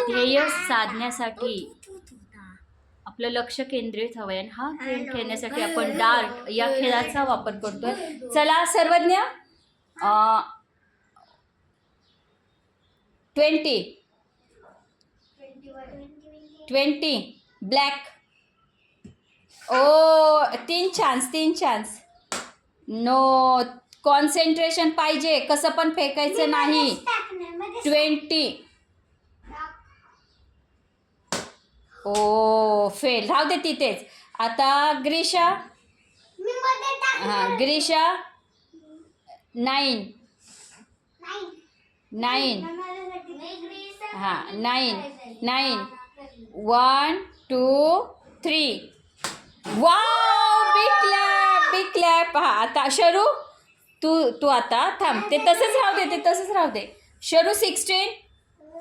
ध्येय साधण्यासाठी आपलं लक्ष केंद्रित हवंय आणि हा खेळ खेळण्यासाठी आपण डार्ट या खेळाचा वापर करतोय. चला सर्वज्ञ 20 ब्लॅक. ओ 3 चान्स. नो, कॉन्सन्ट्रेशन पाहिजे, कसं पण फेकायचं नाही. 20. ओ फेल, राहू दे तिथेच. आता ग्रीशा. हां ग्रीशा 9. हां 9. 1 2 3. Wow, big clap. हां आता शरू तू आता थांब, ते तसंच राहू दे. शरू 16.